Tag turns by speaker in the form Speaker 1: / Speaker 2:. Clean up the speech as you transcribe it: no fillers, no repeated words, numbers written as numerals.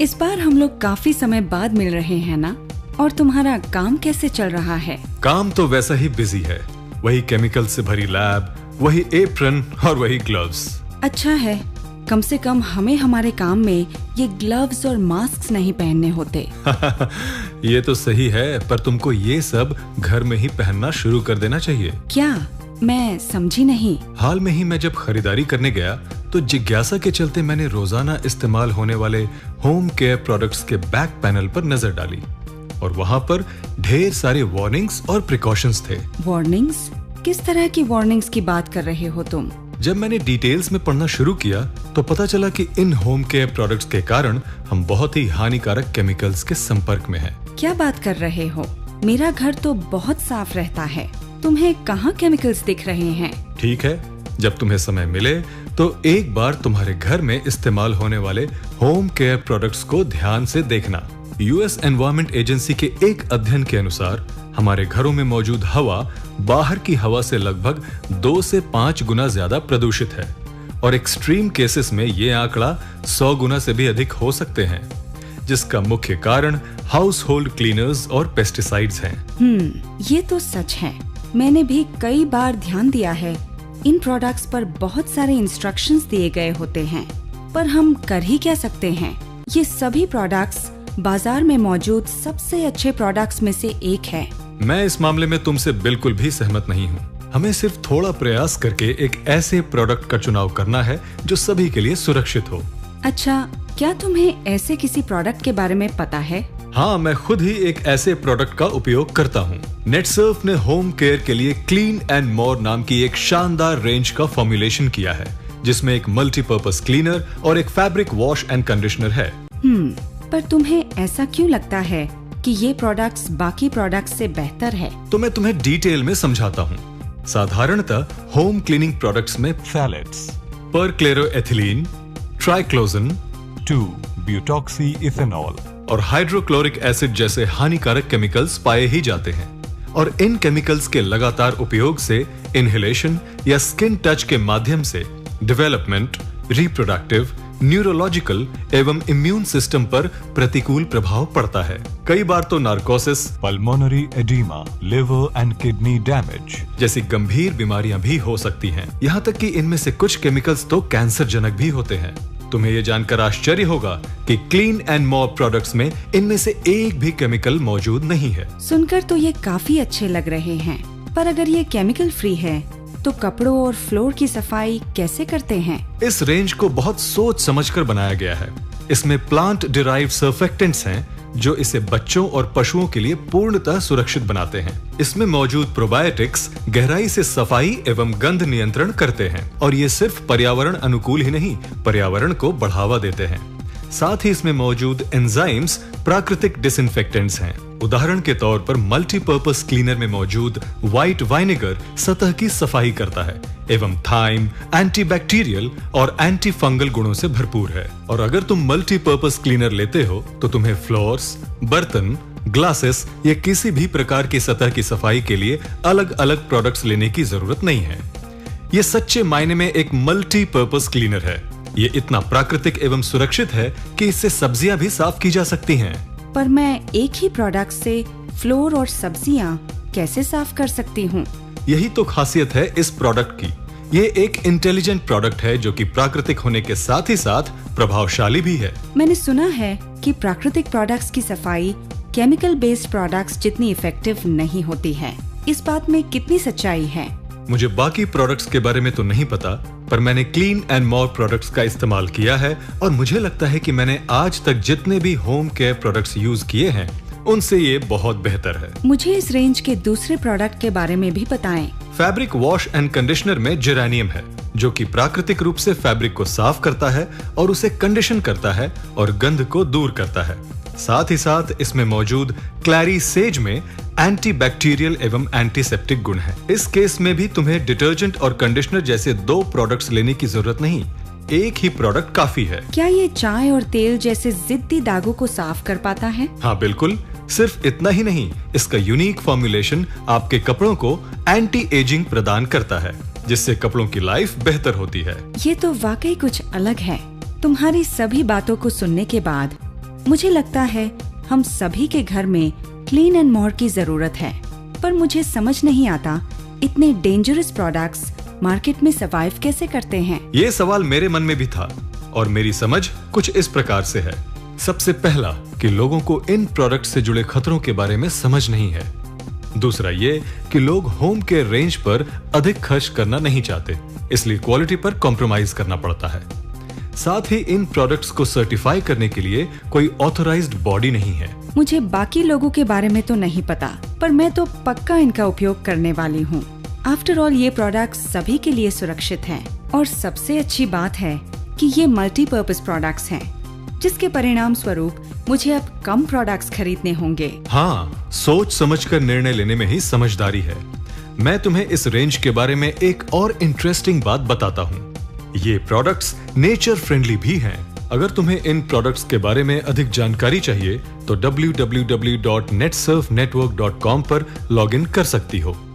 Speaker 1: इस बार हम लोग काफी समय बाद मिल रहे हैं ना? और तुम्हारा काम कैसे चल रहा है?
Speaker 2: काम तो वैसा ही बिजी है। वही केमिकल से भरी लैब, वही एप्रन और वही ग्लव्स।
Speaker 1: अच्छा है, कम से कम हमें हमारे काम में ये ग्लव्स और मास्क नहीं पहनने होते।
Speaker 2: ये तो सही है, पर तुमको ये सब घर में ही पहनना शुरू कर देना चाहिए।
Speaker 1: क्या? मैं समझी नहीं।
Speaker 2: हाल में ही मैं जब खरीदारी करने गया तो जिज्ञासा के चलते मैंने रोजाना इस्तेमाल होने वाले होम केयर प्रोडक्ट्स के बैक पैनल पर नजर डाली और वहाँ पर ढेर सारे वार्निंग्स और प्रिकॉशंस थे।
Speaker 1: वार्निंग्स? किस तरह की वार्निंग्स की बात कर रहे हो तुम?
Speaker 2: जब मैंने डिटेल्स में पढ़ना शुरू किया तो पता चला कि इन होम केयर प्रोडक्ट्स के कारण हम बहुत ही हानिकारक केमिकल्स के संपर्क में हैं।
Speaker 1: क्या बात कर रहे हो? मेरा घर तो बहुत साफ रहता है, तुम्हें कहाँ केमिकल्स दिख रहे हैं?
Speaker 2: ठीक है, जब तुम्हें समय मिले तो एक बार तुम्हारे घर में इस्तेमाल होने वाले होम केयर प्रोडक्ट्स को ध्यान से देखना। यूएस एनवायरमेंट एजेंसी के एक अध्ययन के अनुसार हमारे घरों में मौजूद हवा बाहर की हवा से लगभग 2 से 5 गुना ज्यादा प्रदूषित है और एक्सट्रीम केसेस में ये आंकड़ा 100 गुना से भी अधिक हो सकते हैं, जिसका मुख्य कारण हाउस होल्ड क्लीनर्स और पेस्टिसाइड्स हैं।
Speaker 1: ये तो सच है। मैंने भी कई बार ध्यान दिया है। इन प्रोडक्ट्स पर बहुत सारे इंस्ट्रक्शंस दिए गए होते हैं, पर हम कर ही क्या सकते हैं? ये सभी प्रोडक्ट्स बाजार में मौजूद सबसे अच्छे प्रोडक्ट्स में से एक है।
Speaker 2: मैं इस मामले में तुमसे बिल्कुल भी सहमत नहीं हूँ। हमें सिर्फ थोड़ा प्रयास करके एक ऐसे प्रोडक्ट का चुनाव करना है जो सभी के लिए सुरक्षित हो।
Speaker 1: अच्छा, क्या तुम्हें ऐसे किसी प्रोडक्ट के बारे में पता है?
Speaker 2: हाँ, मैं खुद ही एक ऐसे प्रोडक्ट का उपयोग करता हूँ। नेटसर्फ ने होम केयर के लिए क्लीन एंड मोर नाम की एक शानदार रेंज का फॉर्मुलेशन किया है, जिसमें एक मल्टीपर्पज क्लीनर और एक फैब्रिक वॉश एंड कंडीशनर है।
Speaker 1: पर तुम्हें ऐसा क्यों लगता है कि ये प्रोडक्ट्स बाकी प्रोडक्ट्स से बेहतर है?
Speaker 2: तो मैं तुम्हें डिटेल में समझाता हूँ। साधारणतः होम क्लीनिंग प्रोडक्ट्स में phthalates, परक्लोरोएथिलीन, ट्राइक्लोजन, 2-ब्यूटॉक्सी इथेनॉल और हाइड्रोक्लोरिक एसिड जैसे हानिकारक केमिकल्स पाए ही जाते हैं और इन केमिकल्स के लगातार उपयोग से इनहेलेशन या स्किन टच के माध्यम से डेवलपमेंट, रिप्रोडक्टिव, न्यूरोलॉजिकल एवं इम्यून सिस्टम पर प्रतिकूल प्रभाव पड़ता है। कई बार तो narcosis, pulmonary oedema, liver and kidney damage जैसी गंभीर बीमारियां भी हो सकती हैं। यहाँ तक कि इनमें से कुछ केमिकल्स तो कैंसर जनक भी होते हैं। तुम्हें ये जानकर आश्चर्य होगा कि क्लीन एंड मोर प्रोडक्ट्स में इनमें से एक भी केमिकल मौजूद नहीं है।
Speaker 1: सुनकर तो ये काफी अच्छे लग रहे हैं, पर अगर ये केमिकल फ्री है तो कपड़ों और फ्लोर की सफाई कैसे करते हैं?
Speaker 2: इस रेंज को बहुत सोच समझकर बनाया गया है। इसमें प्लांट डिराइव्ड सर्फेक्टेंट्स हैं जो इसे बच्चों और पशुओं के लिए पूर्णतः सुरक्षित बनाते हैं। इसमें मौजूद प्रोबायोटिक्स गहराई से सफाई एवं गंध नियंत्रण करते हैं और ये सिर्फ पर्यावरण अनुकूल ही नहीं, पर्यावरण को बढ़ावा देते हैं। साथ ही इसमें मौजूद एंजाइम्स प्राकृतिक डिसइंफेक्टेंट्स हैं। उदाहरण के तौर पर मल्टीपर्पज क्लीनर में मौजूद व्हाइट वाइनेगर सतह की सफाई करता है एवं थाइम एंटीबैक्टीरियल और एंटी फंगल गुणों से भरपूर है। और अगर तुम मल्टीपर्पज क्लीनर लेते हो तो तुम्हें फ्लोर्स, बर्तन, ग्लासेस या किसी भी प्रकार की सतह की सफाई के लिए अलग अलग प्रोडक्ट्स लेने की जरूरत नहीं है। ये सच्चे मायने में एक मल्टीपर्पज क्लीनर है। ये इतना प्राकृतिक एवं सुरक्षित है कि इससे सब्जियां भी साफ की जा सकती हैं।
Speaker 1: पर मैं एक ही प्रोडक्ट से फ्लोर और सब्जियां कैसे साफ कर सकती हूँ?
Speaker 2: यही तो खासियत है इस प्रोडक्ट की। ये एक इंटेलिजेंट प्रोडक्ट है जो कि प्राकृतिक होने के साथ ही साथ प्रभावशाली भी है।
Speaker 1: मैंने सुना है कि प्राकृतिक प्रोडक्ट्स की सफाई केमिकल बेस्ड प्रोडक्ट्स जितनी इफेक्टिव नहीं होती है। इस बात में कितनी सच्चाई है?
Speaker 2: मुझे बाकी प्रोडक्ट्स के बारे में तो नहीं पता, पर मैंने क्लीन एंड मोर प्रोडक्ट्स का इस्तेमाल किया है और मुझे लगता है कि मैंने आज तक जितने भी होम केयर प्रोडक्ट्स यूज किए हैं उनसे ये बहुत बेहतर है।
Speaker 1: मुझे इस रेंज के दूसरे प्रोडक्ट के बारे में भी बताएं।
Speaker 2: फैब्रिक वॉश एंड कंडीशनर में जेरेनियम है जो कि प्राकृतिक रूप से फैब्रिक को साफ करता है और उसे कंडीशन करता है और गंध को दूर करता है। साथ ही साथ इसमें मौजूद क्लैरी सेज में एंटीबैक्टीरियल एवं एंटीसेप्टिक गुण है। इस केस में भी तुम्हें डिटर्जेंट और कंडीशनर जैसे 2 प्रोडक्ट्स लेने की जरूरत नहीं, एक ही प्रोडक्ट काफी है।
Speaker 1: क्या ये चाय और तेल जैसे जिद्दी दागों को साफ कर पाता है?
Speaker 2: हाँ बिल्कुल। सिर्फ इतना ही नहीं, इसका यूनिक फॉर्मुलेशन आपके कपड़ों को एंटी एजिंग प्रदान करता है, जिससे कपड़ों की लाइफ बेहतर होती है।
Speaker 1: ये तो वाकई कुछ अलग है। तुम्हारी सभी बातों को सुनने के बाद मुझे लगता है हम सभी के घर में क्लीन एंड मोर की जरूरत है, पर मुझे समझ नहीं आता इतने डेंजरस प्रोडक्ट्स मार्केट में सर्वाइव कैसे करते हैं।
Speaker 2: ये सवाल मेरे मन में भी था और मेरी समझ कुछ इस प्रकार से है। सबसे पहला कि लोगों को इन प्रोडक्ट से जुड़े खतरों के बारे में समझ नहीं है। दूसरा ये कि लोग होम केयर रेंज पर अधिक खर्च करना नहीं चाहते, इसलिए क्वालिटी पर कॉम्प्रोमाइज करना पड़ता है। साथ ही इन प्रोडक्ट्स को सर्टिफाई करने के लिए कोई ऑथराइज्ड बॉडी नहीं है।
Speaker 1: मुझे बाकी लोगों के बारे में तो नहीं पता, पर मैं तो पक्का इनका उपयोग करने वाली हूँ। आफ्टर ऑल ये प्रोडक्ट्स सभी के लिए सुरक्षित हैं और सबसे अच्छी बात है कि ये मल्टीपर्पज प्रोडक्ट्स हैं, जिसके परिणाम स्वरूप मुझे अब कम प्रोडक्ट्स खरीदने होंगे।
Speaker 2: हाँ, सोच समझकर निर्णय लेने में ही समझदारी है। मैं तुम्हें इस रेंज के बारे में एक और इंटरेस्टिंग बात बताता हूँ। ये प्रोडक्ट्स नेचर फ्रेंडली भी हैं। अगर तुम्हें इन प्रोडक्ट्स के बारे में अधिक जानकारी चाहिए तो www.netsurfnetwork.com पर लॉगिन कर सकती हो।